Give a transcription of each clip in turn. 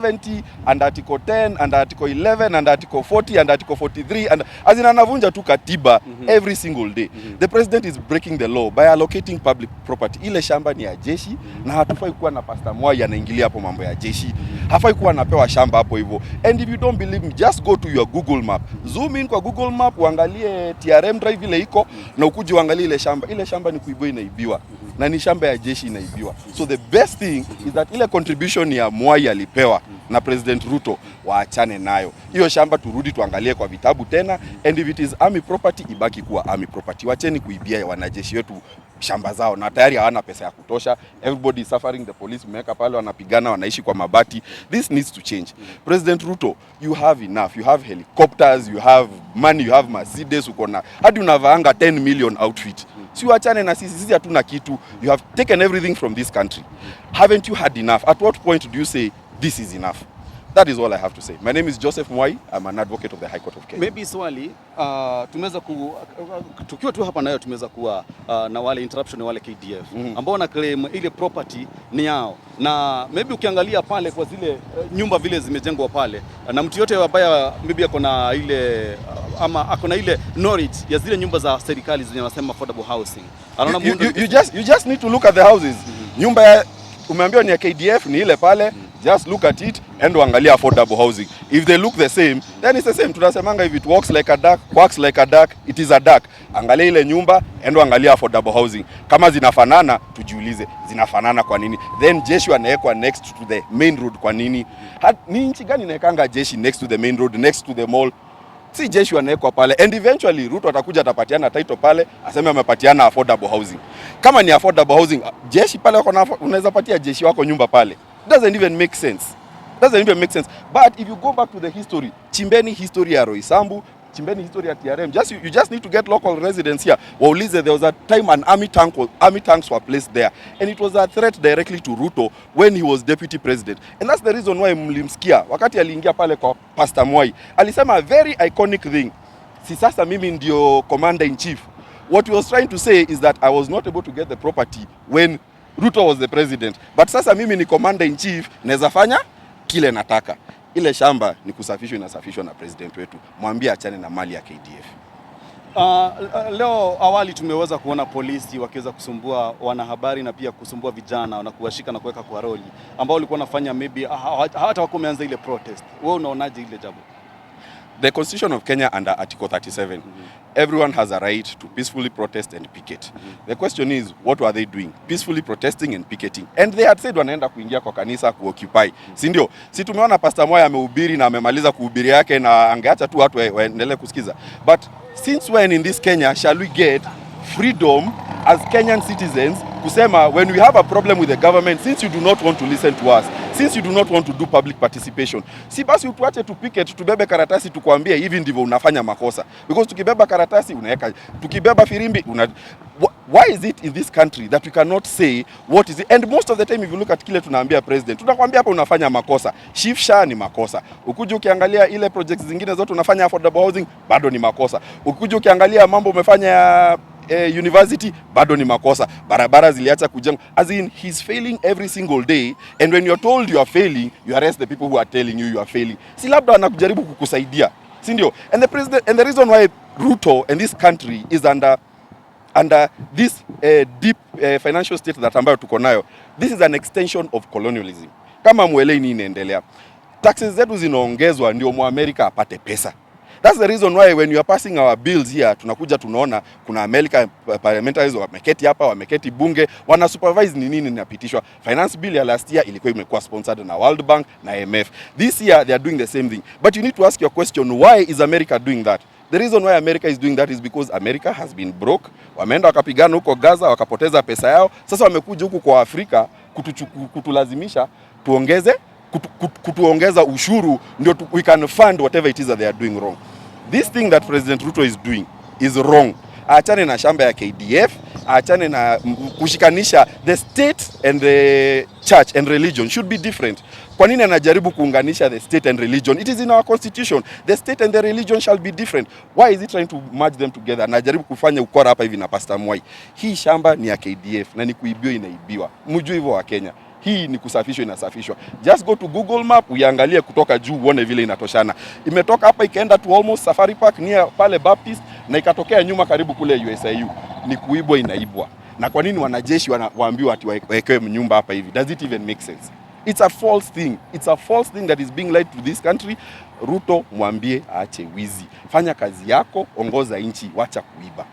70 and Article 10 and Article 11 and Article 40 and Article 43 and as in anavunja tu katiba every single day. The president is breaking the law by allocating public property. Ile shamba ni ya jeshi na hatufai kuwa na Pastor Mwai anaingilia hapo mambo ya jeshi. Hafai kuwa anapewa shamba hapo hivyo. And if you don't believe me, just go to your Google map. Zoom in kwa Google map, uangalie TRM drive ile iko na ukuje uangalie ile shamba. Ile shamba ni kuibwa inaibiwa. Na ni shamba ya jeshi inaibiwa. So the best thing is that ile contribution ya Mwai alipewa na President Ruto waachane nayo. Hiyo shamba turudi tuangalie kwa vitabu tena, and if it is army property ibaki kuwa army property. Wacheni kuibia wanajeshi wetu shamba zao na tayari hawana pesa ya kutosha. Everybody is suffering, the police umeweka pale wanapigana wanaishi kwa mabati. This needs to change. President Ruto, you have enough. You have helicopters, you have money, you have Mercedes, uko na hadi unavaanga 10 million outfit. Si wachane na sisi hatuna kitu. You have taken everything from this country. Haven't you had enough? At what point do you say this is enough? That is all I have to say. My name is Joseph Mwai. I'm an advocate of the High Court of Kenya. Maybe swali, tumeweza tukiwa tu hapa nayo tumeweza kuwa na wale interruption wale KDF ambao na claim ile property ni yao. Na maybe ukiangalia pale kwa zile nyumba vile zimejengwa pale na mtu yote ambaye maybe ako na ile ama ako na ile knowledge ya zile nyumba za serikali zenye wanasema affordable housing. You just need to look at the houses. Nyumba ya umeambiwa ni ya KDF ni ile pale. Just look at it and uangalia affordable housing. If they look the same, then it's the same. Tunasemanga if it walks like a duck, quacks like a duck, it is a duck. Angalia ile nyumba and uangalia affordable housing. Kama zinafanana, tujiulize, zinafanana kwa nini? Then jeshi wanawekwa next to the main road kwa nini? Ni nchi gani inaekanga jeshi next to the main road, next to the mall? Si jeshi wanawekwa pale, and eventually Ruto atakuja atapatiana title pale, aseme amepatiana affordable housing. Kama ni affordable housing, jeshi pale unaweza patia jeshi wako nyumba pale. Doesn't even make sense. But if you go back to the history, chimbeni history ya Roysambu, chimbeni history ya TRM, you just need to get local residents here. Waulize, there was a time an army tanks were placed there, and it was a threat directly to Ruto when he was deputy president. And that's the reason why mlimsikia wakati aliingia pale kwa Pastor Mwai alisema a very iconic thing. Si sasa mimi ndio commander in chief. What he was trying to say is that I was not able to get the property when Ruto was the president. But sasa mimi ni commander in chief, naweza fanya kile nataka. Ile shamba ni kusafishwa, inasafishwa na president wetu. Mwambie achane na mali ya KDF. Leo awali tumeweza kuona polisi wakiweza kusumbua wanahabari na pia kusumbua vijana na kuwashika na kuweka kwa roli ambao walikuwa wanafanya maybe hata wako wameanza ile protest. Wewe unaonaje ile jambo? The Constitution of Kenya under Article 37, everyone has a right to peacefully protest and picket. The question is, what were they doing? Peacefully protesting and picketing. And they had said wanaenda kuingia kwa kanisa kuoccupy. Si ndio? Si tumeona Pastor Mwai amehubiri na amemaliza kuhubiri yake na angeacha tu watu waendelee kusikiza. But since when in this Kenya shall we get freedom as Kenyan citizens kusema when we have a problem with the government, since you do not want to listen to us, since you do not want to do public participation, si basi utuache tu picket, tubebe karatasi tukwambie hivi ndivyo unafanya makosa. Because tukibeba karatasi unaweka, tukibeba firimbi why is it in this country that we cannot say what is it? And most of the time if you look at kile tunaambia president, tunakwambia hapa unafanya makosa. Shifsha ni makosa. Ukuje ukiangalia ile projects zingine zote unafanya affordable housing bado ni makosa. Ukuje ukiangalia mambo umefanya university bado ni makosa. Barabara ziliacha kujengwa. As in, he's failing every single day, and when you're told you are failing, you arrest the people who are telling you are failing. Si labda anakujaribu kukusaidia, si ndio? And the reason why Ruto and this country is under this deep financial state that ambayo tuko nayo, this is an extension of colonialism. Kama mwelei ni inaendelea, taxes zetu zinaongezwa ndio Muamerika apate pesa. That's the reason why when you are passing our bills here, tunakuja tunaona kuna America parliamentarians wameketi hapa, wameketi bunge, wana supervise ni nini inapitishwa. Finance bill ya last year ilikuwa imekuwa sponsored na World Bank na IMF. This year they are doing the same thing. But you need to ask your question, why is America doing that? The reason why America is doing that is because America has been broke. Wameenda wakapigana huko Gaza, wakapoteza pesa yao. Sasa wamekuja huku kwa Afrika kutulazimisha kutuongeza ushuru ndio we can fund whatever it is that they are doing wrong. This thing that President Ruto is doing is wrong. Aachane na shamba ya KDF, aachane na kushikanisha the state and the church and religion should be different. Kwa nini anajaribu kuunganisha the state and religion? It is in our constitution. The state and the religion shall be different. Why is he trying to merge them together? Anajaribu kufanya ukora hapa hivi na Pastor Mwai. Hii shamba ni ya KDF na ni kuibiwa inaibiwa. Mjue hivyo wa Kenya. Hii ni kusafishwa, inasafishwa. Just go to Google Map uiangalie kutoka juu uone vile inatoshana. Imetoka hapa ikaenda to almost Safari Park near pale Baptist na ikatokea nyuma karibu kule USIU. Ni kuibwa, inaibwa. Na kwa nini wanajeshi waambiwa ati wawekewe nyumba hapa hivi? Does it even make sense? It's a false thing. It's a false thing that is being lied to this country. Ruto mwambie aache wizi. Fanya kazi yako, ongoza nchi, wacha kuiba.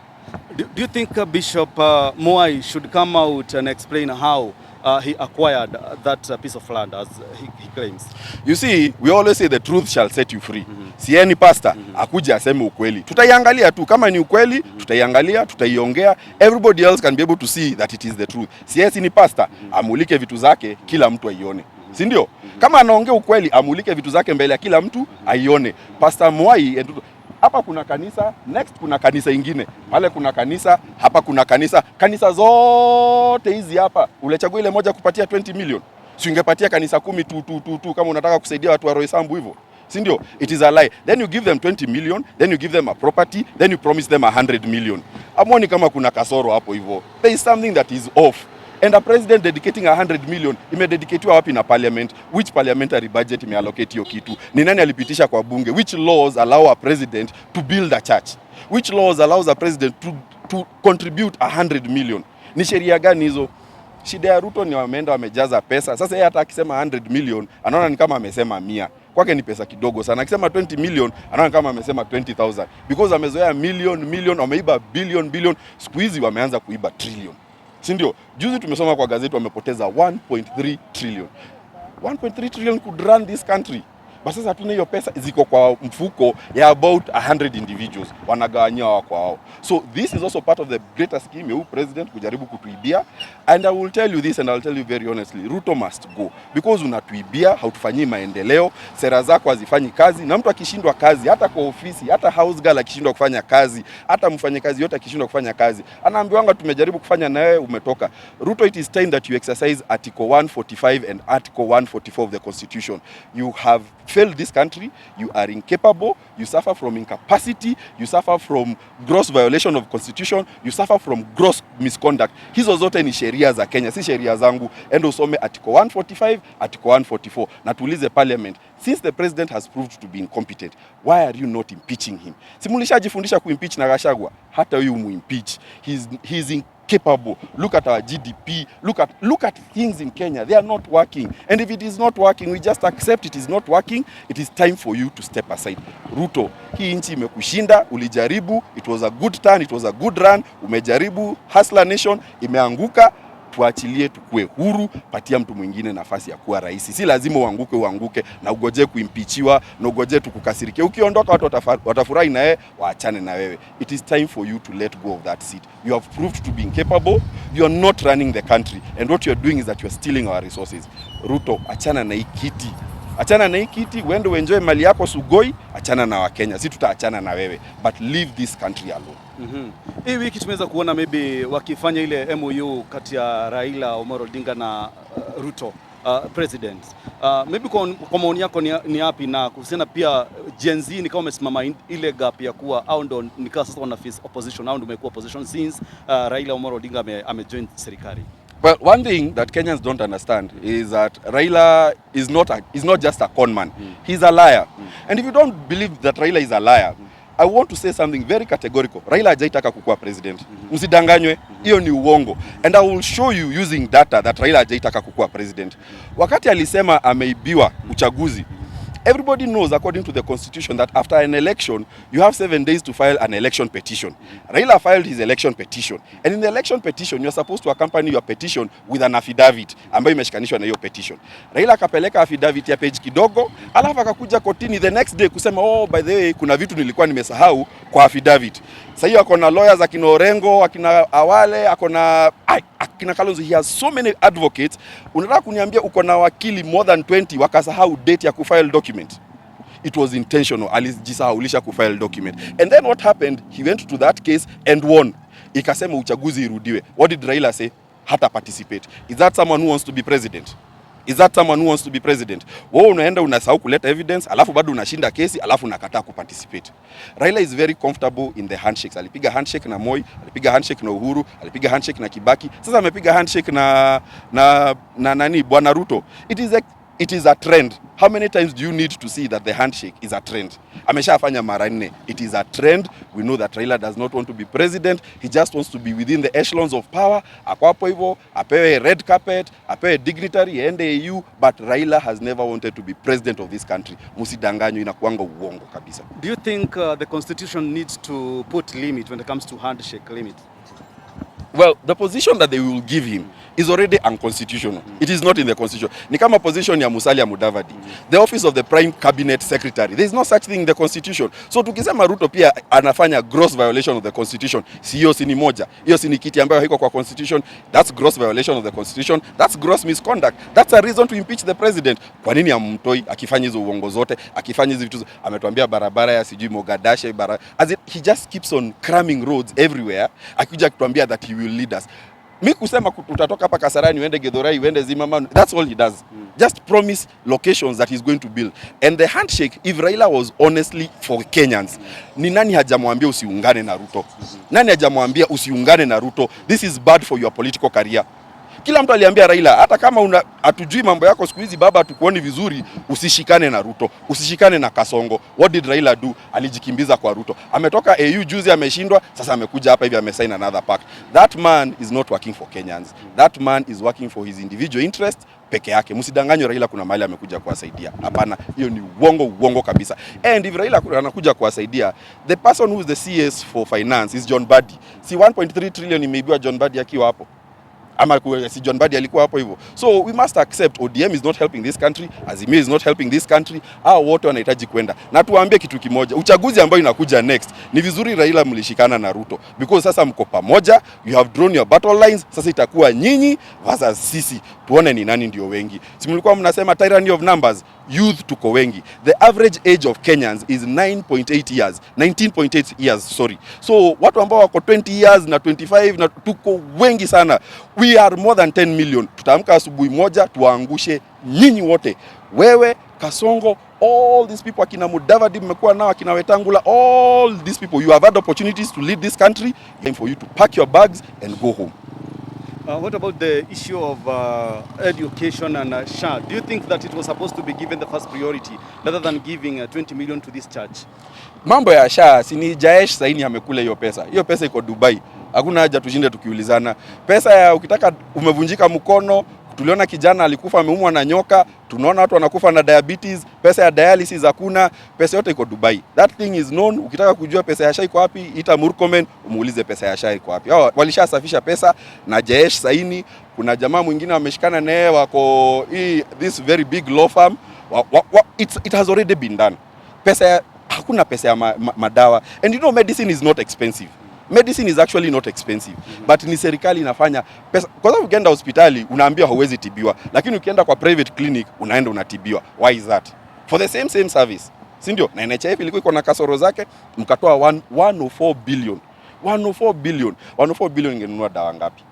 Do you think Bishop Mwai should come out and explain how he acquired that piece of land as he claims? You see, we always say the truth shall set you free. Si any pastor akuje aseme ukweli. Tutaiangalia tu kama ni ukweli, tutaiangalia, tutaiongea. Everybody else can be able to see that it is the truth. Si ni pastor amulike vitu zake kila mtu aione. Si ndio? Kama anaongea ukweli amulike vitu zake mbele ya kila mtu aione. Pastor Mwai hapa kuna kanisa, next kuna kanisa ingine. Pale kuna kanisa, hapa kuna kanisa. Kanisa zote hizi hapa, ulechagua ile moja kupatia 20 million. Si ungepatia kanisa 10 tu kama unataka kusaidia watu wa Roysambu hivyo. Si ndio? It is a lie. Then you give them 20 million, then you give them a property, then you promise them 100 million. Amoni kama kuna kasoro hapo hivyo. There is something that is off. And a president dedicating 100 million, imededicatiwa wapi na parliament? Which parliamentary budget imeallocate hiyo kitu? Ni nani alipitisha kwa bunge? Which laws allow a president to build a church? Which laws allows a president to contribute 100 million? Ni sheria gani hizo? Shida ya Ruto ni wameenda wamejaza pesa. Sasa yeye hata akisema 100 million, anaona ni kama amesema 100. Kwake ni pesa kidogo sana. Akisema 20 million, anaona kama amesema 20,000. Because amezoea million, wameiba billion. Siku hizi wameanza kuiba trillion. Si ndio? Juzi tumesoma kwa gazeti wamepoteza 1.3 trillion. 1.3 trillion could run this country. Basi sasa hatuna hiyo pesa, ziko kwa mfuko ya about 100 individuals, wanagawanyia wao kwa wao. So this is also part of the greater scheme ya president kujaribu kutuibia. And I will tell you this and I'll tell you very honestly, Ruto must go. Because unatuibia, hautufanyii maendeleo, sera zako hazifanyi kazi, na mtu akishindwa kazi, hata kwa ofisi, hata house girl akishindwa kufanya kazi, hata mfanyakazi yote akishindwa kufanya kazi, anaambiwanga tumejaribu kufanya na wewe umetoka. Ruto, it is time that you exercise Article 145 and Article 144 of the Constitution. You have failed this country, you are incapable, you suffer from incapacity, you suffer from gross violation of constitution, you suffer from gross misconduct. Hizo zote ni sheria za Kenya, si sheria zangu. Endo usome Article 145, Article 144. Na tuulize parliament, since the president has proved to be incompetent, why are you not impeaching him? Simulishajifundisha kuimpeach na Gachagua, hata huyu muimpeach. He's incapable. Look at our GDP, look at things in Kenya. They are not working. And if it is not working, we just accept it is not working. It is time for you to step aside. Ruto, hii nchi imekushinda, ulijaribu, it was a good turn, it was a good run, umejaribu, hustler nation, imeanguka. Tuachilie tukue huru, patia mtu mwingine nafasi ya kuwa rais. Si lazima uanguke na ugoje kuimpeachiwa na ugoje tukukasirikia. Ukiondoka watu watafurahi na wewe, waachane na wewe. It is time for you to let go of that seat. You have proved to be incapable. You are not running the country, and what you are doing is that you are stealing our resources. Ruto, achana na hii kiti. Achana na hii kiti, uende uenjoy mali yako Sugoi, achana na Wakenya. Si tutaachana na wewe, but leave this country alone. Hii wiki tumeweza kuona maybe wakifanya ile MOU kati ya Raila Omolo Odinga na Ruto president. Maybe kwa maoni yako ni yapi, na kuhusiana pia Gen Z ni kama umesimama ile gap ya kuwa au ndo nikaa sasa wana face opposition au ndo umekuwa opposition since Raila Omolo Odinga amejoin serikali? Well, one thing that Kenyans don't understand is that Raila is not just a con man. He's a liar. And if you don't believe that Raila is a liar, I want to say something very categorical. Raila hajaitaka kukuwa president. Msidanganywe, hiyo ni uongo. And I will show you using data that Raila hajaitaka kukuwa president. Wakati alisema ameibiwa uchaguzi, everybody knows according to the constitution that after an election you have 7 days to file an election petition. Raila filed his election petition, and in the election petition you are supposed to accompany your petition with an affidavit ambayo imeshikanishwa na hiyo petition. Raila akapeleka affidavit ya page kidogo, alafu akakuja kotini the next day kusema oh by the way kuna vitu nilikuwa nimesahau kwa affidavit. Sasa hiyo akona lawyers akina Orengo, akina Awale, akina Kalonzo, he has so many advocates. Unataka kuniambia uko na wakili more than 20 wakasahau date ya kufile document? It was intentional. Alijisahaulisha kufile document. And then what happened? He went to that case and won. Ikasema uchaguzi irudiwe. What did Raila say? Hata participate. Is that someone who wants to be president? Is that someone who wants to be president? Wewe unaenda unasahau kuleta evidence, alafu bado unashinda kesi, alafu unakataa kuparticipate. Raila is very comfortable in the handshakes. Alipiga handshake na Moi, alipiga handshake na Uhuru, alipiga handshake na Kibaki. Sasa amepiga handshake na nani Bwana Ruto. It is a trend. How many times do you need to see that the handshake is a trend? Ameshafanya mara 4. It is a trend. We know that Raila does not want to be president. He just wants to be within the echelons of power. Ako hapo hivyo, apewe red carpet, apewe dignitary, ende EU, but Raila has never wanted to be president of this country. Musidanganywe, inakuanga uongo kabisa. Do you think the constitution needs to put limit when it comes to handshake limit? Well, the position that they will give him is already unconstitutional. It is not in the constitution. Ni kama position ya Musalia Mudavadi. The office of the prime cabinet secretary. There is no such thing in the constitution. So tukisema Ruto pia anafanya gross violation of the constitution, hiyo si ni moja. Hiyo si ni kiti ambayo haiko kwa constitution. That's gross violation of the constitution. That's gross misconduct. That's a reason to impeach the president. Kwa nini amtoi akifanya hizo uongo zote, akifanya hizo vitu? Ametuambia barabara ya sijui Mogadashe as it, he just keeps on cramming roads everywhere. Akija kutuambia that he will lead us. Mi kusema utatoka hapa Kasarani uende Githurai uende Zimmerman, that's all he does. Just promise locations that he's going to build. And the handshake, if Raila was honestly for Kenyans, ni nani hajamwambia usiungane na Ruto? Nani hajamwambia usiungane na Ruto? This is bad for your political career. Kila mtu aliambia Raila, hata kama hatujui mambo yako siku hizi baba, hatukuoni vizuri, usishikane na Ruto, usishikane na Kasongo. What did Raila do? Alijikimbiza kwa Ruto. Ametoka AU juzi ameshindwa, sasa amekuja hapa hivi amesign another pact. That man is not working for Kenyans. That man is working for his individual interest peke yake. Msidanganywe Raila kuna mahali amekuja kuwasaidia. Hapana, hiyo ni uongo kabisa. And if Raila anakuja kuwasaidia, the person who is the CS for finance is John Badi. Si 1.3 trillion imeibiwa John Badi akiwa hapo. Ama si John Badi alikuwa hapo hivyo. So we must accept ODM is not helping this country, Azimio is not helping this country. Hao wote wanahitaji kwenda. Na tuwaambie kitu kimoja, uchaguzi ambao inakuja next, ni vizuri Raila mlishikana na Ruto. Because sasa mko pamoja, you have drawn your battle lines, sasa itakuwa nyinyi versus sisi. Tuone ni nani ndio wengi. Si mlikuwa mnasema tyranny of numbers, youth tuko wengi. The average age of Kenyans is 9.8 years, 19.8 years, sorry. So watu ambao wako 20 years na 25 na tuko wengi sana. We are more than 10 million. Tutaamka asubuhi moja tuwaangushe nyinyi wote. Wewe, Kasongo, all these people, akina Mudavadi mmekuwa nao, akina Wetangula, all these people, you have had opportunities to lead this country. Time for you to pack your bags and go home. What about the issue of education and SHA? Do you think that it was supposed to be given the first priority rather than giving 20 million to this church? Mambo ya SHA, si ni Jaesh saini amekula hiyo pesa. Hiyo pesa iko Dubai. Hakuna haja tushinde tukiulizana. Pesa ya ukitaka umevunjika mkono, tuliona kijana alikufa ameumwa na nyoka, tunaona watu wanakufa na diabetes, pesa ya dialysis hakuna, pesa yote iko Dubai. That thing is known. Ukitaka kujua pesa ya SHA iko wapi, ita Murkomen umuulize pesa ya SHA iko wapi. Hao walishasafisha pesa na Jaesh saini. Kuna jamaa mwingine wameshikana naye wako this very big law firm. It has already been done. Hakuna pesa ya madawa. And you know medicine is not expensive. Medicine is actually not expensive. But ni serikali inafanya pesa. Kwa sababu ukienda hospitali unaambiwa hauwezi tibiwa, lakini ukienda kwa private clinic unaenda unatibiwa. Why is that? For the same service. Si ndio? Na NHIF ilikuwa iko na kasoro zake, mkatoa 104 billion. 104 billion. 104 billion ingenunua dawa ngapi?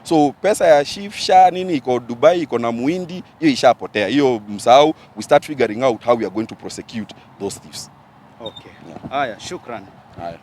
So pesa ya SHA nini iko Dubai, iko na Muhindi, hiyo ishapotea. Hiyo msahau. We start figuring out how we are going to prosecute those thieves. Okay. Haya, shukran. Haya.